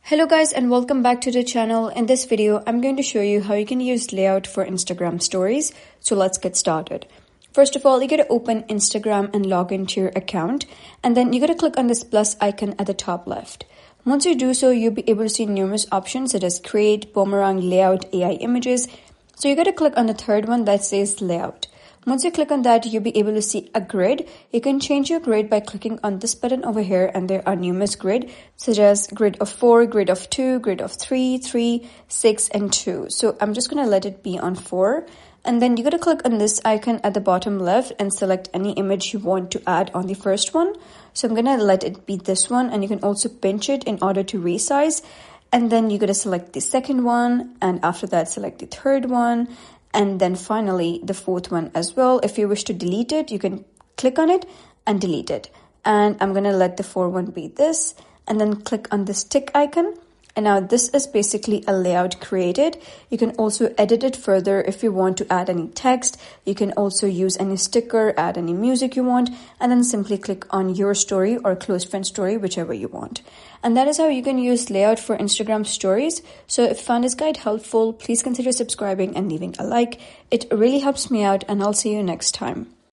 Hello guys and welcome back to the channel. In this video, I'm going to show you how you can use layout for Instagram stories. So let's get started. First of all, you gotta open Instagram and log into your account. And then you gotta click on this plus icon at the top left. Once you do so, you'll be able to see numerous options such as create, boomerang, layout, AI images. So you gotta click on the third one that says layout. Once you click on that, you'll be able to see a grid. You can change your grid by clicking on this button over here, and there are numerous grid such as grid of 4, grid of 2, grid of 3, 3, 6, and 2. So I'm just going to let it be on 4. And then you got to click on this icon at the bottom left and select any image you want to add on the first one. So I'm going to let it be this one, and you can also pinch it in order to resize. And then you're going to select the second one, and after that select the third one. And then finally the fourth one as well. If you wish to delete it, you can click on it and delete it. And I'm going to let the fourth one be this, and then click on this tick icon. And now this is basically a layout created. You can also edit it further if you want to add any text. You can also use any sticker, add any music you want, and then simply click on your story or close friend story, whichever you want. And that is how you can use layout for Instagram stories. So if you found this guide helpful, please consider subscribing and leaving a like. It really helps me out, and I'll see you next time.